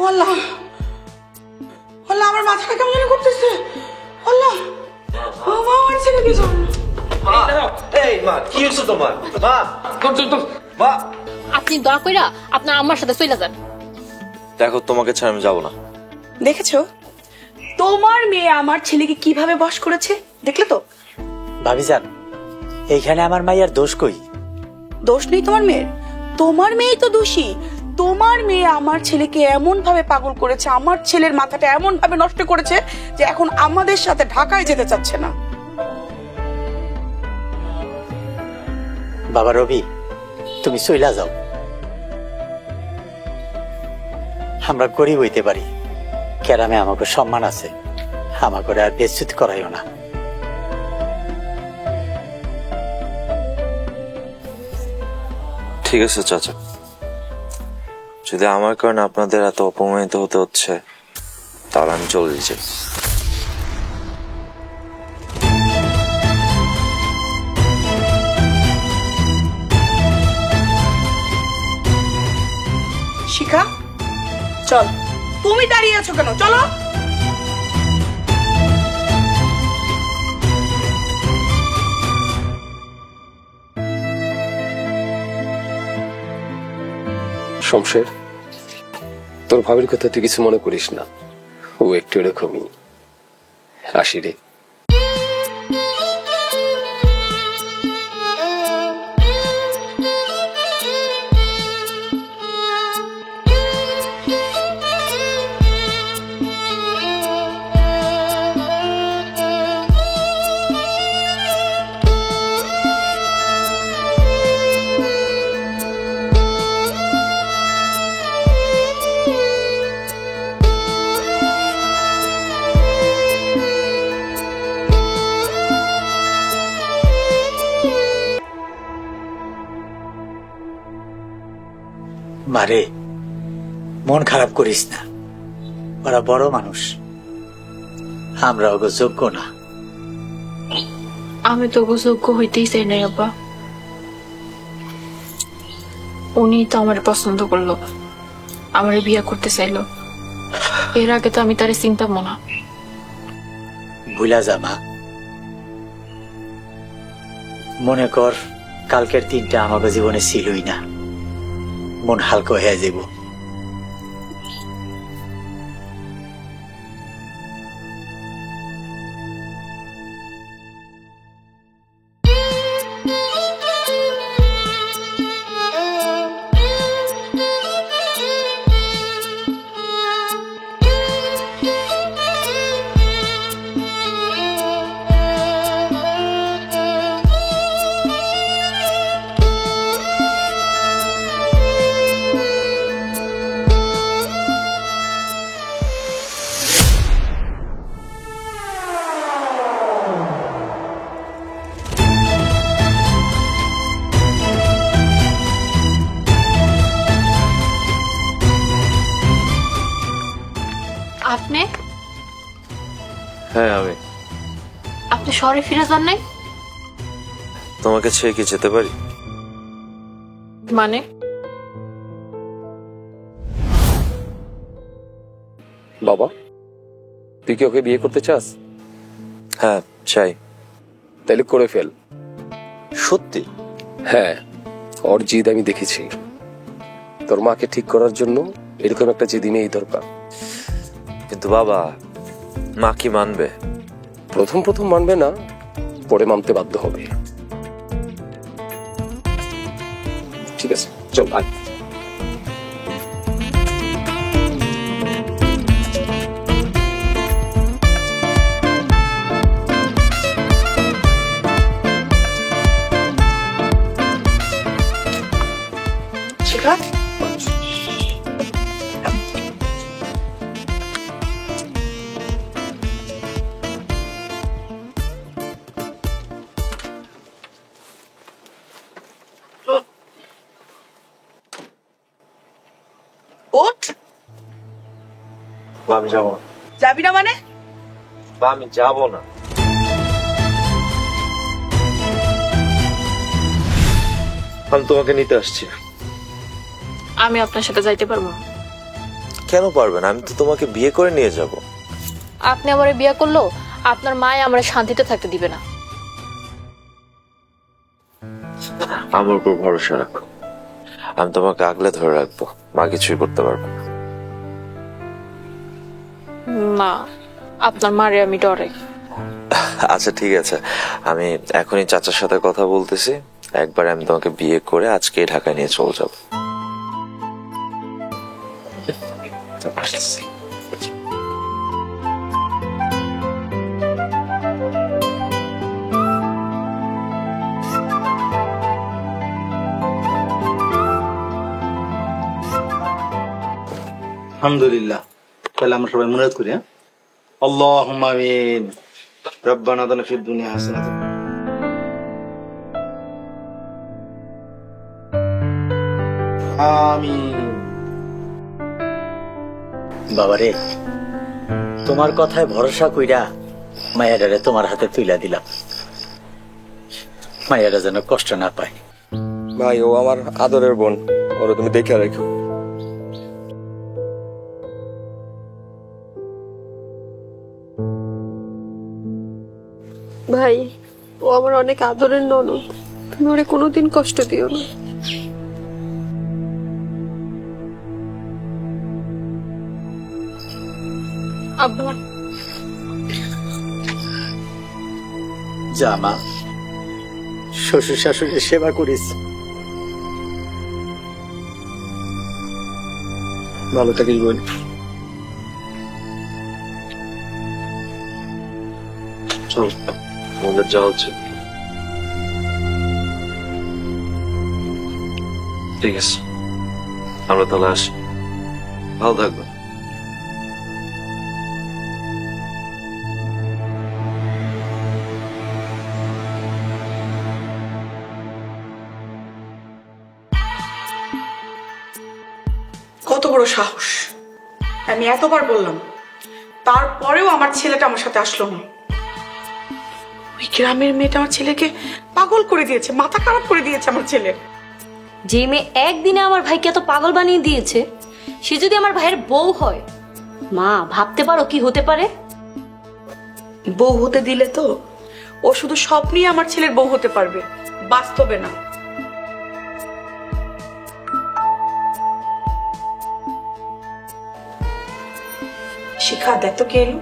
আল্লাহ আল্লাহ, আমার মাথাটা কেমন যেন করতেছে। আল্লাহ, মা আমার ছেলে কি জন্য? এই মা, কি হয়েছে তোমার? মা, আপনি দয়া কইরা আপনার আম্মার সাথে চলে যান। দেখো, তোমাকে ছাড়া আমি যাবো না। দেখেছো তোমার মেয়ে আমার ছেলেকে কিভাবে বশ করেছে, দেখলে তো? ভাবিজান, এইখানে আমার মাইয়ার দোষ কই? দোষ নেই তোমার মেয়ের, তোমার মেয়েই তো দোষী। তোমার মেয়ে আমার ছেলেকে এমন ভাবে পাগল করেছে, আমার ছেলের মাথাটা এমন ভাবে নষ্ট করেছে যে এখন আমাদের সাথে ঢাকায় যেতে চাচ্ছে না। বাবা রবি, তুমি চইলা যাও। আমরা গরিব হইতে পারি, কেরামে আমাকে সম্মান আছে, আমাকে আর বেচ্যুত করাইও না। ঠিক আছে চাচা, যদি আমার কারণে আপনাদের এত অপমানিত হতে হচ্ছে তাহলে আমি চলে যাই। শিখা, চল। তুমি দাঁড়িয়ে আছো কেন? চলো। শমশের, তোর ভাবির কথা তুই কিছু মনে করিস না, ও একটু এরকমই। আসি রে। মারে, মন খারাপ করিস না, ওরা বড় মানুষ, আমরা ওগো যোগ্য না। আমি তো যোগ্য হইতেই চাই নাই আব্বা। উনি তো আমার পছন্দ করলো, আমারে বিয়ে করতে চাইলো। এর আগে তো আমি তারে চিন্তাম না। ভুলা যা মা, মনে কর কালকের দিনটা আমাকে জীবনে ছিলই না, মন হালকা হয়ে যাব। আপনি হ্যাঁ, আপনি শহরে ফিরে যান নাই? তোমাকে ছেড়ে কি যেতে পারি? মানে বাবা, তুই কি ওকে বিয়ে করতে চাস? হ্যাঁ, চাই। তাইলে করে ফেল। সত্যি? হ্যাঁ, ওর জিদ আমি দেখেছি। তোর মাকে ঠিক করার জন্য এরকম একটা জিদ নেই দরকার। কিন্তু বাবা, মা কি মানবে? প্রথম প্রথম মানবে না, পরে মানতে বাধ্য হবে। ঠিক আছে, চল আয়। শিখা, ওঠ। আমি যাবো না। যাবি না মানে? আমি যাবো না। আমি তোমাকে নিতে আসছি। আমি আপনার সাথে যাইতে পারবো না। কেন পারবেন? আমি তো তোমাকে বিয়ে করে নিয়ে যাব। আপনি আমারে বিয়ে করলো, আপনার মায় আমার শান্তিতে থাকতে দিবে না। আমার উপর ভরসা রাখো, আমি তোমাকে আগলে ধরে রাখবো, মা কিছুই করতে পারবে না। না, আপনার মারে আমি ডরে। আচ্ছা ঠিক আছে, আমি এখনই চাচার সাথে কথা বলতেছি, একবারে আমি তোমাকে বিয়ে করে আজকেই ঢাকায় নিয়ে চলে যাব। আলহামদুলিল্লাহ। তাহলে আমরা সবাই মুনাজাত করি। হ্যাঁ, আল্লাহুম্মা আমিন। রব্বানা আতিনা ফিদ দুনিয়া হাসানাতান। আমিন। বাবারে, তোমার কথায় ভরসা কইরা মায়াডারে তোমার হাতে তুইলা দিলাম। মায়াডা যেন কষ্ট না পায়। ভাই, ও আমার আদরের বোন, ওরা তুমি দেখে রাখো। ভাই, ও আমার অনেক আদরের ননদ, তুমি ওরে কোনোদিন কষ্ট দিও না। আব্বা, যা মা, শ্বশুর শাশুড়ির সেবা করিস। ভালো থাকিস বোন। চল, আমাদের যাওয়া হচ্ছে। ঠিক আছে, আমরা তাহলে আসি। ভালো থাকবে। কত বড় সাহস! আমি এতবার বললাম, তারপরেও আমার ছেলেটা আমার সাথে আসলো না। ওই গ্রামের মেয়েটা আমার ছেলেকে পাগল করে দিয়েছে, মাথা খারাপ করে দিয়েছে আমার ছেলে। যে মেয়ে একদিনে আমার ভাইকে এত পাগল বানিয়ে দিয়েছে, সে যদি আমার ভাইয়ের বউ হয়, মা ভাবতে পারো কি হতে পারে? বউ হতে দিলে তো ও শুধু স্বপ্নই আমার ছেলের বউ হতে পারবে, বাস্তবে না। শিখা, দেখ তো কে এলো।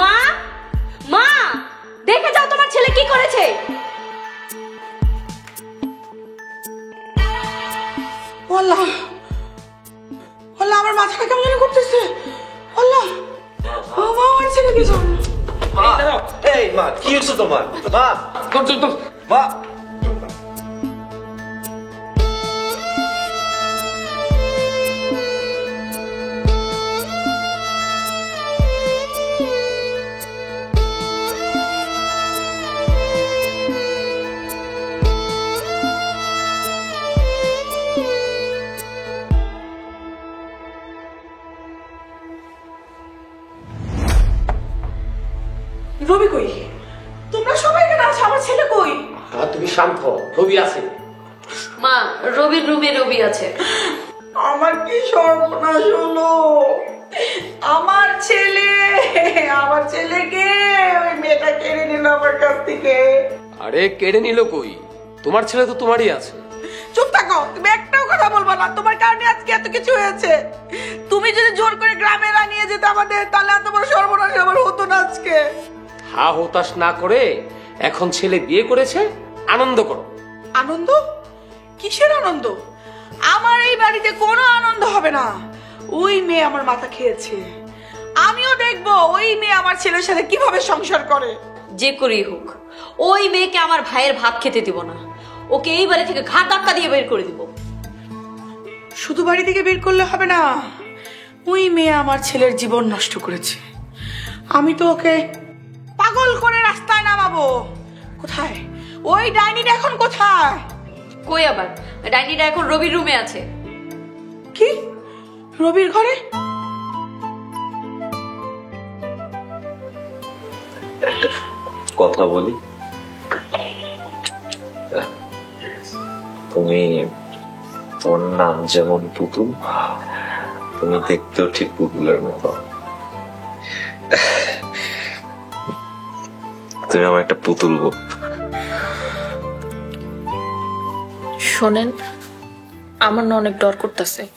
মা, মা, দেখে যাও তোমার ছেলে কি করেছে। আল্লাহ, আল্লাহ, আমার মাথাটা কেমন যেন করতেছে। আল্লাহ, আমার ছেলে কি জন্য? এই মা, কি হচ্ছে তোমার? মা, মা, রবি কই? তোমরা সবাই এখানে আছো, আমার ছেলে কই? তুমি শান্ত হও, রবি আছে। মা, রবির রুমে রবি আছে। আমার কি সর্বনাশ হলো! আমার ছেলেকে ওই মেয়েটা কেড়ে নিল আমার কাছ থেকে। আরে কেড়ে নিল কই? তোমার ছেলে তো তোমারই আছে। চুপ থাকো, তুমি একটাও কথা বলবো না। তোমার কারণে আজকে এত কিছু হয়েছে। তুমি যদি জোর করে গ্রামে না নিয়ে যেতে আমাদের, তাহলে এত বড় সর্বনাশ আমার হতো না আজকে। হা হতাশ না করে এখন ছেলে বিয়ে করেছে, আনন্দ করো। আনন্দ? কিসের আনন্দ? আমার এই বাড়িতে কোনো আনন্দ হবে না। ওই মেয়ে আমার মাথা খেয়েছে, আমিও দেখবো ওই মেয়ে আমার ছেলের সাথে কিভাবে সংসার করে। যে করেই হোক, ওই মেয়েকে আমার ভাইয়ের ভাত খেতে দিব না। ওকে এই বাড়ি থেকে ঘাট ধাক্কা দিয়ে বের করে দিব। শুধু বাড়ি থেকে বের করলে হবে না, ওই মেয়ে আমার ছেলের জীবন নষ্ট করেছে। আমি তো ওকে পাগল করে রাস্তায় নামাবো। কোথায় ওই ডাইনিটা? এখন কোথায়? কই আবার? ডাইনিটা এখন রবির রুমে আছে। কি? রবির ঘরে? একটা কথা বলি? তুমি, তোমার নাম যেমন পুতুল, তুমি দেখতেও ঠিক পুতুলের মতো। তুমি আমার একটা পুতুল গো। শোনেন, আমার না অনেক ডর করতেছে।